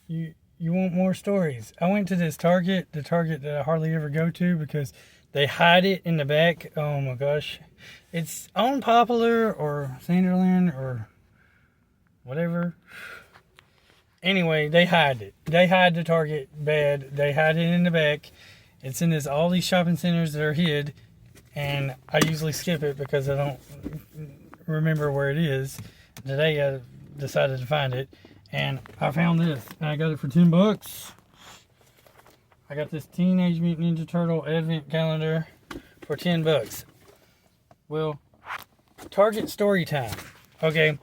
You want more stories? I went to this Target, the Target that I hardly ever go to because they hide it in the back. Oh my gosh. It's on Popular or Sanderland or whatever. Anyway, they hide it. They hide the Target bad. They hide it in the back. It's in all these shopping centers that are hid, and I usually skip it because I don't remember where it is. Today I decided to find it, and I found this, and I got it for $10. I got this Teenage Mutant Ninja Turtle Advent Calendar for $10. Well, Target story time. Okay,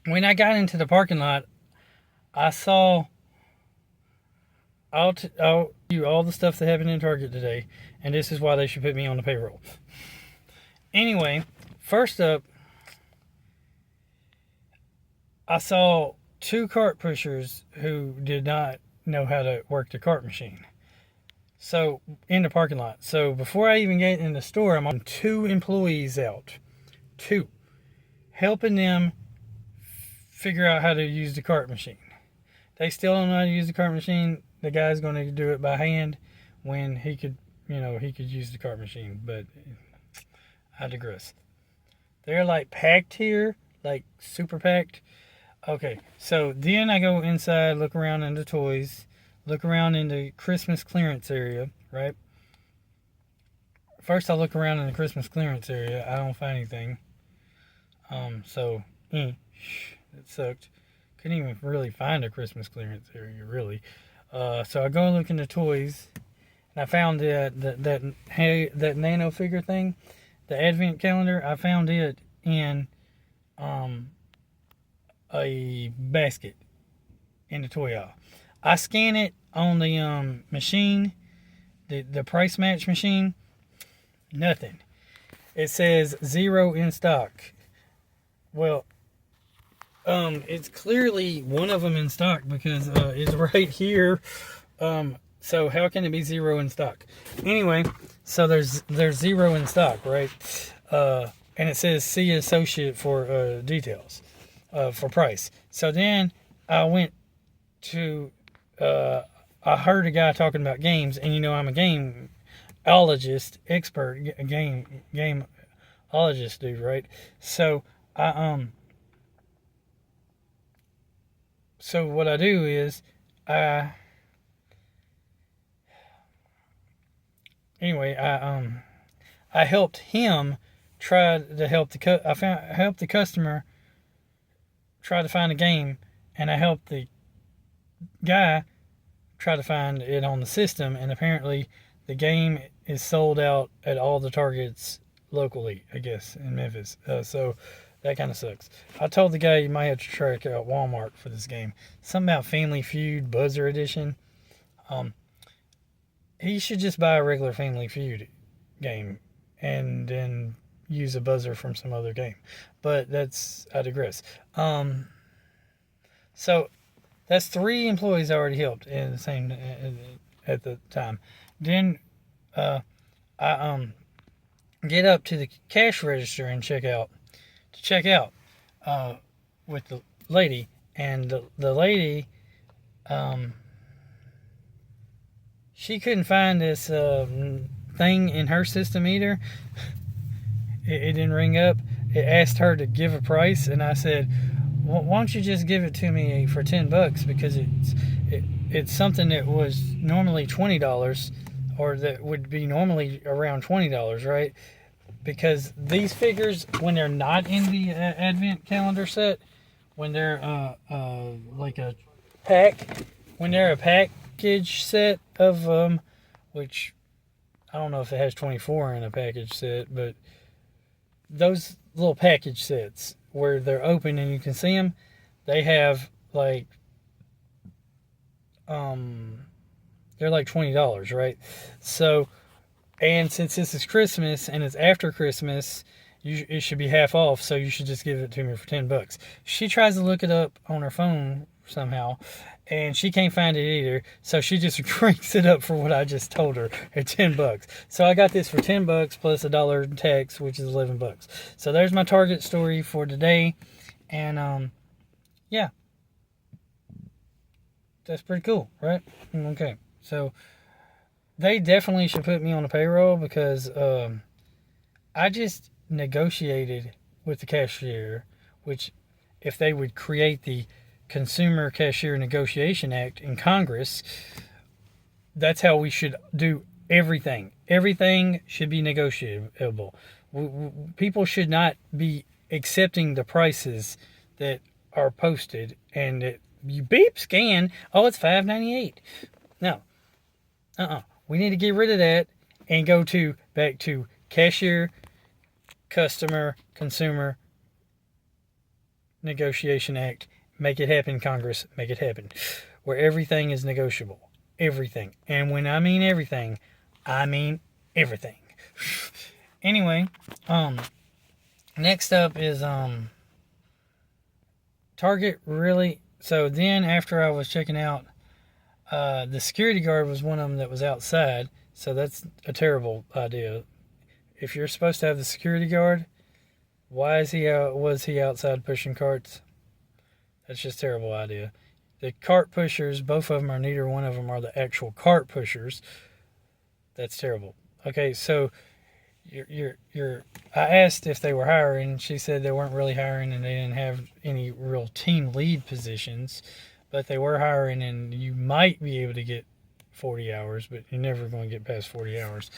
when I got into the parking lot, I saw I'll do all the stuff that happened in Target today, and this is why they should put me on the payroll. Anyway, first up, I saw 2 cart pushers who did not know how to work the cart machine. So, in the parking lot. So, before I even get in the store, I'm on 2 employees out. 2. Helping them figure out how to use the cart machine. They still don't know how to use the cart machine. The guy's going to do it by hand when he could use the cart machine. But I digress. They're like packed here, like super packed. Okay, so then I go inside, look around in the toys, look around in the Christmas clearance area, right? First I look around in the Christmas clearance area. I don't find anything. It sucked. Couldn't even really find a Christmas clearance area, really. So I go and look in the toys, and I found that nano figure thing, the Advent calendar. I found it in a basket in the toy aisle. I scan it on the machine, the price match machine. Nothing. It says 0 in stock. Well, it's clearly one of them in stock because it's right here. So how can it be 0 in stock? Anyway, so there's 0 in stock, right? And it says see associate for details, for price. So then I went to I heard a guy talking about games, and I'm a gameologist, expert, gameologist dude, right? So So what I do is I helped him try to help helped the customer try to find a game, and I helped the guy try to find it on the system, and apparently the game is sold out at all the Targets locally, I guess, in Memphis. So that kind of sucks. I told the guy you might have to track out Walmart for this game. Something about Family Feud Buzzer Edition. He should just buy a regular Family Feud game and then use a buzzer from some other game. But I digress. So that's 3 employees I already helped in the same at the time. Then I get up to the cash register and check out with the lady, and the lady she couldn't find this thing in her system either. It didn't ring up. It asked her to give a price, and I said, why don't you just give it to me for $10, because it's something that was normally $20, or that would be normally around $20, right? Because these figures, when they're not in the Advent calendar set, when they're like a pack, when they're a package set of which I don't know if it has 24 in a package set, but those little package sets where they're open and you can see them, they have like they're like $20, right? So, and since this is Christmas and it's after Christmas, it should be half off, so you should just give it to me for $10. She tries to look it up on her phone somehow, and she can't find it either, so she just cranks it up for what I just told her at $10. So I got this for $10 plus $1 in tax, which is $11. So there's my Target story for today, and yeah. That's pretty cool, right? Okay, so they definitely should put me on the payroll because I just negotiated with the cashier, which if they would create the Consumer Cashier Negotiation Act in Congress, that's how we should do everything. Everything should be negotiable. People should not be accepting the prices that are posted and that you beep scan. Oh, it's $5.98. No, we need to get rid of that and go back to cashier, customer, consumer negotiation act. Make it happen, Congress. Make it happen. Where everything is negotiable. Everything. And when I mean everything, I mean everything. Anyway, next up is Target really. So then after I was checking out, the security guard was one of them that was outside. So that's a terrible idea. If you're supposed to have the security guard, why was he outside pushing carts? That's just a terrible idea. The cart pushers, both of them are, neither one of them are the actual cart pushers. That's terrible. Okay, so I asked if they were hiring. She said they weren't really hiring and they didn't have any real team lead positions, but they were hiring and you might be able to get 40 hours, but you're never going to get past 40 hours.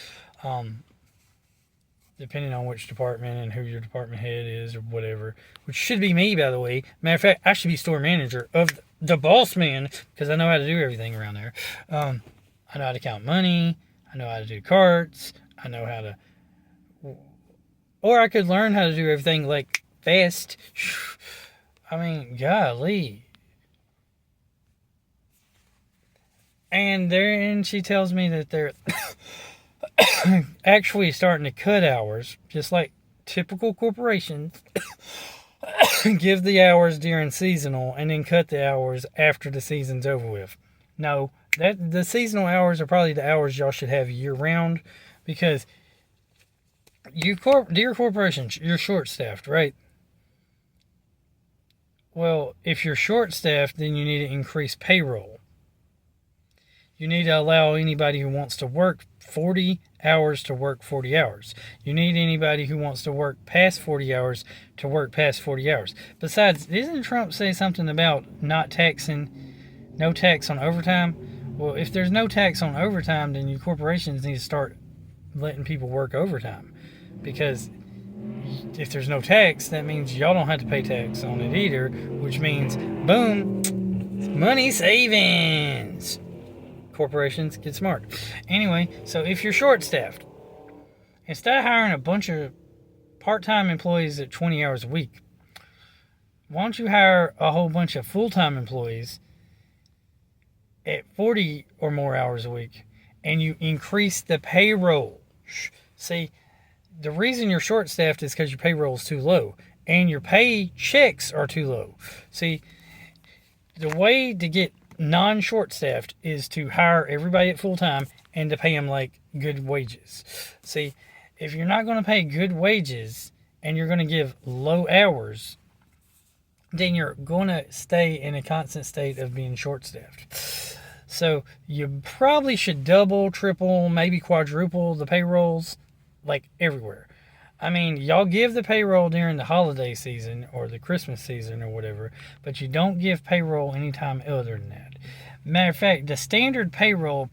Depending on which department and who your department head is or whatever, which should be me, by the way. Matter of fact, I should be store manager of the boss man because I know how to do everything around there. I know how to count money. I know how to do carts. I know how to... Or I could learn how to do everything like fast. I mean, golly. And she tells me that they're... actually starting to cut hours, just like typical corporations. Give the hours during seasonal and then cut the hours after the season's over with. No, the seasonal hours are probably the hours y'all should have year round because dear corporations, you're short staffed, right? Well, if you're short staffed, then you need to increase payroll. You need to allow anybody who wants to work 40 hours to work 40 hours. You need anybody who wants to work past 40 hours to work past 40 hours. Besides, didn't Trump say something about no tax on overtime? Well, if there's no tax on overtime, then your corporations need to start letting people work overtime. Because if there's no tax, that means y'all don't have to pay tax on it either, which means, boom, money savings. Corporations get smart. Anyway, so if you're short-staffed, instead of hiring a bunch of part-time employees at 20 hours a week, why don't you hire a whole bunch of full-time employees at 40 or more hours a week, and you increase the payroll? See, the reason you're short-staffed is because your payroll is too low, and your paychecks are too low. See, the way to get non-short staffed is to hire everybody at full time and to pay them like good wages. See, if you're not going to pay good wages and you're going to give low hours, then you're going to stay in a constant state of being short staffed. So you probably should double, triple, maybe quadruple the payrolls like everywhere. I mean, y'all give the payroll during the holiday season or the Christmas season or whatever, but you don't give payroll anytime other than that. Matter of fact, the standard payroll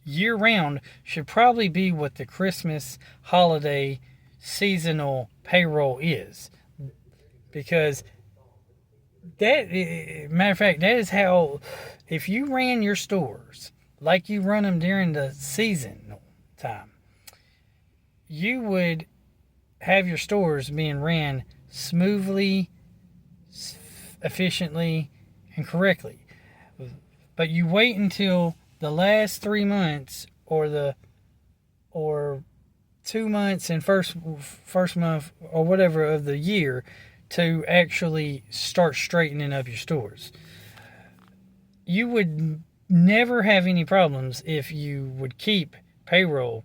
year-round should probably be what the Christmas holiday seasonal payroll is. Because matter of fact, that is how, if you ran your stores like you run them during the seasonal time, you would have your stores being ran smoothly, efficiently, and correctly. But you wait until the last 3 months or 2 months and first month or whatever of the year to actually start straightening up your stores. You would never have any problems if you would keep payroll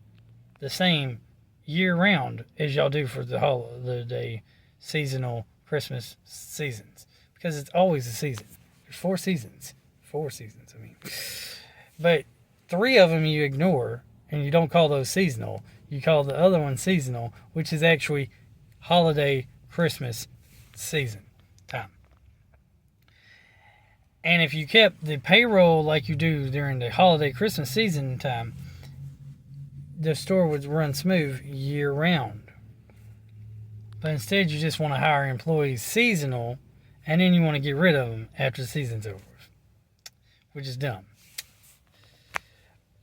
the same year-round as y'all do for the holiday, seasonal, Christmas seasons. Because it's always a season. There's 4 seasons. 4 seasons, I mean. But 3 of them you ignore, and you don't call those seasonal. You call the other one seasonal, which is actually holiday Christmas season time. And if you kept the payroll like you do during the holiday Christmas season time, the store would run smooth year round. But instead, you just want to hire employees seasonal, and then you want to get rid of them after the season's over, which is dumb.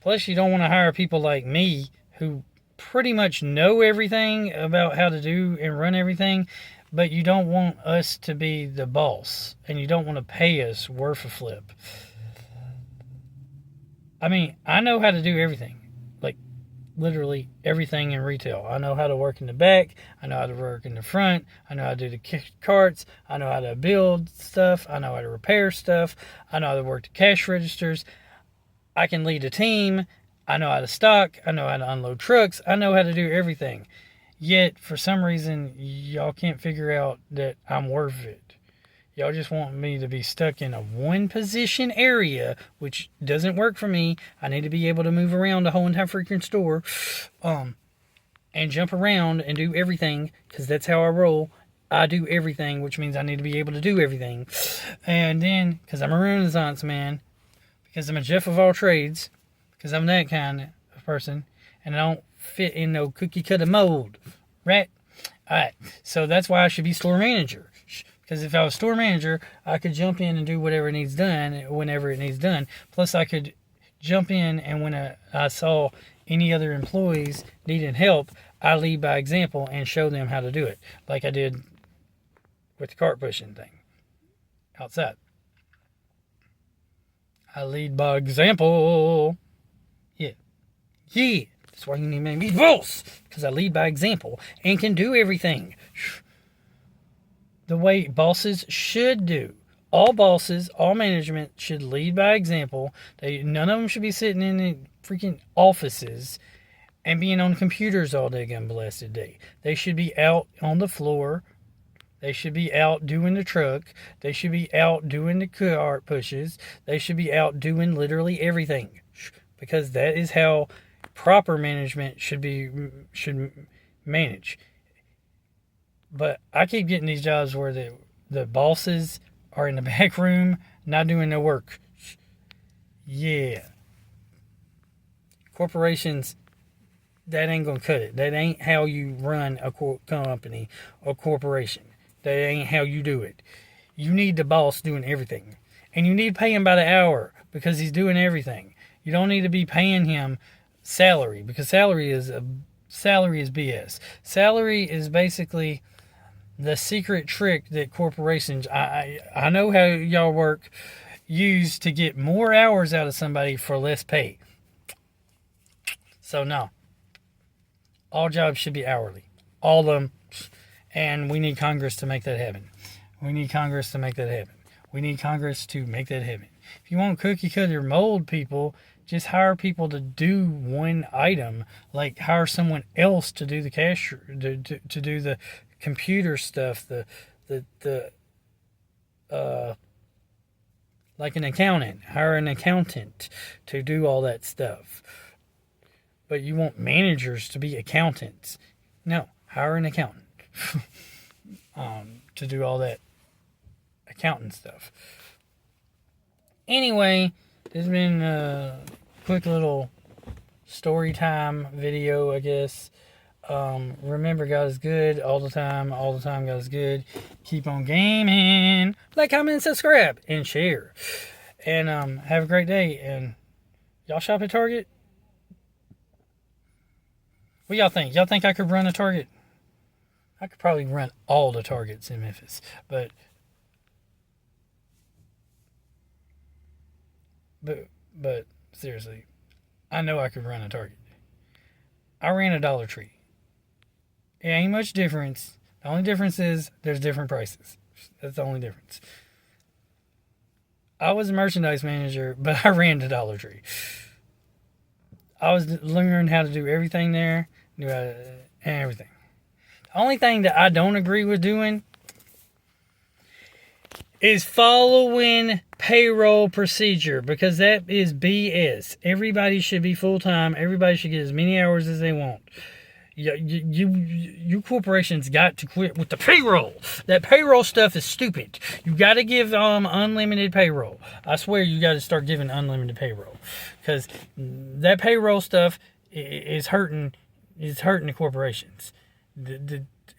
Plus, you don't want to hire people like me who pretty much know everything about how to do and run everything, but you don't want us to be the boss, and you don't want to pay us worth a flip. I mean, I know how to do everything. Like, literally everything in retail. I know how to work in the back. I know how to work in the front. I know how to do the carts. I know how to build stuff. I know how to repair stuff. I know how to work the cash registers. I can lead a team. I know how to stock. I know how to unload trucks. I know how to do everything. Yet, for some reason, y'all can't figure out that I'm worth it. Y'all just want me to be stuck in a one-position area, which doesn't work for me. I need to be able to move around the whole entire freaking store, and jump around and do everything, because that's how I roll. I do everything, which means I need to be able to do everything. And then, because I'm a Renaissance man, because I'm a Jeff of all trades, because I'm that kind of person, and I don't fit in no cookie-cutter mold, right? Alright, so that's why I should be store manager. Because if I was store manager, I could jump in and do whatever needs done whenever it needs done. Plus, I could jump in, and when I saw any other employees needing help, I lead by example and show them how to do it, like I did with the cart pushing thing outside. I lead by example. Yeah. That's why you need to make me boss. Because I lead by example and can do everything the way bosses should do. All bosses, all management should lead by example. None of them should be sitting in the freaking offices and being on computers all day, gun blasted day. They should be out on the floor. They should be out doing the truck. They should be out doing the cart pushes. They should be out doing literally everything. Because that is how proper management should manage. But I keep getting these jobs where the bosses are in the back room not doing their work. Yeah. Corporations, that ain't gonna cut it. That ain't how you run a company or corporation. That ain't how you do it. You need the boss doing everything. And you need to pay him by the hour because he's doing everything. You don't need to be paying him salary, because salary is BS. Salary is basically the secret trick that corporations, I know how y'all work, use to get more hours out of somebody for less pay. So no, all jobs should be hourly, all of them, and we need Congress to make that happen. We need Congress to make that happen. We need Congress to make that happen. If you want cookie cutter mold people, just hire people to do one item. Like hire someone else to do the cash, to do the computer stuff, like an accountant. Hire an accountant to do all that stuff. But you want managers to be accountants. No, hire an accountant to do all that accountant stuff. Anyway, this has been a quick little story time video, I guess. Remember, God is good all the time. All the time, God is good. Keep on gaming. Like, comment, subscribe, and share. And have a great day. And y'all shop at Target? What y'all think? Y'all think I could run a Target? I could probably run all the Targets in Memphis. But seriously, I know I could run a Target. I ran a Dollar Tree. It ain't much difference. The only difference is there's different prices. That's the only difference. I was a merchandise manager, but I ran the Dollar Tree. I was learning how to do everything there, everything. The only thing that I don't agree with doing is following payroll procedure, because that is BS. Everybody should be full-time. Everybody should get as many hours as they want. You corporations got to quit with the payroll. That payroll stuff is stupid. You got to give unlimited payroll. I swear you got to start giving unlimited payroll, because that payroll stuff is hurting. It's hurting the corporations.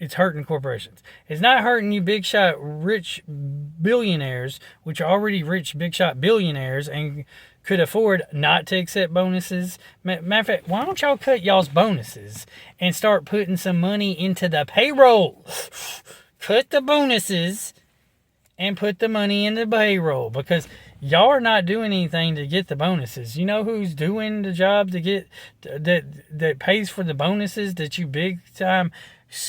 It's hurting corporations. It's not hurting you big shot rich billionaires, which are already rich big shot billionaires and could afford not to accept bonuses. Matter of fact, why don't y'all cut y'all's bonuses and start putting some money into the payroll? Cut the bonuses and put the money in the payroll, because y'all are not doing anything to get the bonuses. You know who's doing the job to get that pays for the bonuses that you big time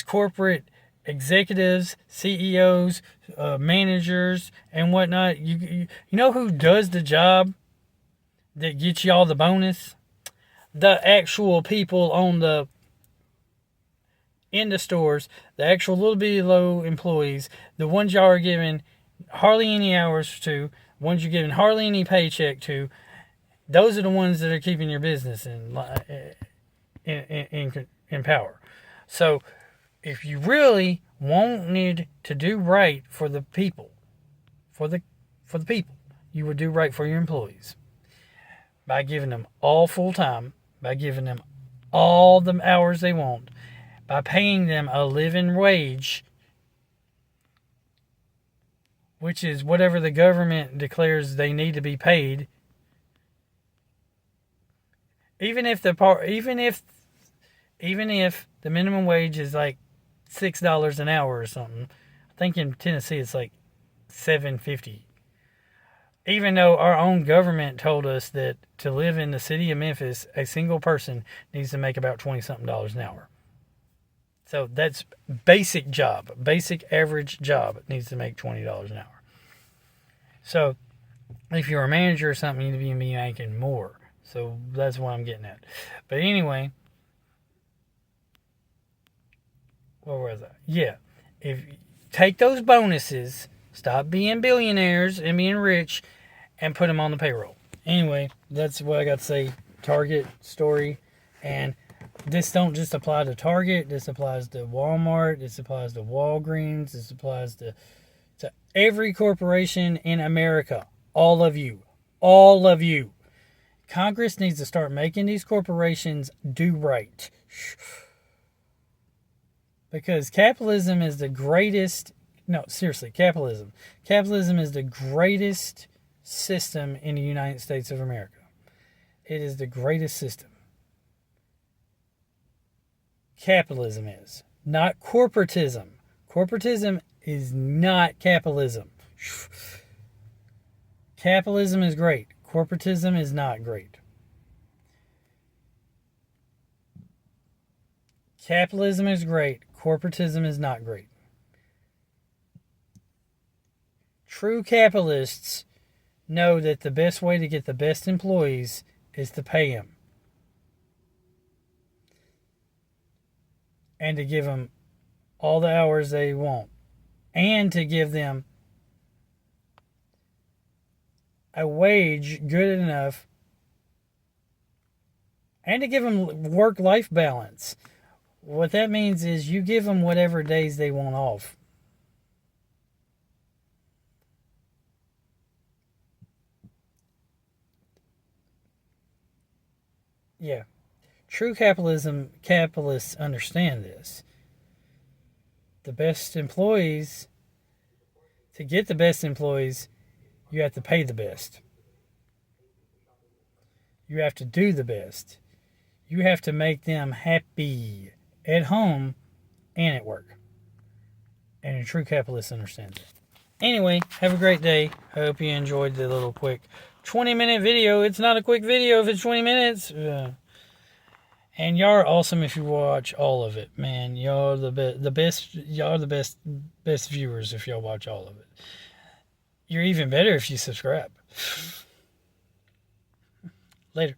corporate executives, CEOs, managers, and whatnot. You know who does the job that gets y'all the bonus? The actual people in the stores, the actual little bitty low employees, the ones y'all are giving hardly any hours to, ones you're giving hardly any paycheck to. Those are the ones that are keeping your business in power. So if you really wanted to do right for the people, you would do right for your employees by giving them all full time, by giving them all the hours they want, by paying them a living wage, which is whatever the government declares they need to be paid. Even if the minimum wage is like $6 an hour or something, I think in Tennessee it's like $7.50. Even though our own government told us that to live in the city of Memphis, a single person needs to make about $20-something an hour. So that's basic average job needs to make $20 an hour. So if you're a manager or something, you need to be making more. So that's what I'm getting at. But anyway, where was I? Yeah. If you take those bonuses, stop being billionaires and being rich, and put them on the payroll. Anyway, that's what I got to say. Target story. And this don't just apply to Target. This applies to Walmart. This applies to Walgreens. This applies to every corporation in America. All of you. All of you. Congress needs to start making these corporations do right. Because capitalism is the greatest... No, seriously, capitalism. Capitalism is the greatest system in the United States of America. It is the greatest system. Capitalism is. Not corporatism. Corporatism is not capitalism. Capitalism is great. Corporatism is not great. Capitalism is great. Corporatism is not great. True capitalists know that the best way to get the best employees is to pay them. And to give them all the hours they want. And to give them a wage good enough. And to give them work-life balance. What that means is you give them whatever days they want off. Yeah. True capitalists understand this. The best employees, to get the best employees, you have to pay the best. You have to do the best. You have to make them happy at home and at work. And a true capitalist understands it. Anyway, have a great day. I hope you enjoyed the little quick 20-minute video. It's not a quick video if it's 20 minutes. And y'all are awesome if you watch all of it, man. Y'all are the best. Y'all are the best viewers if y'all watch all of it. You're even better if you subscribe. Later.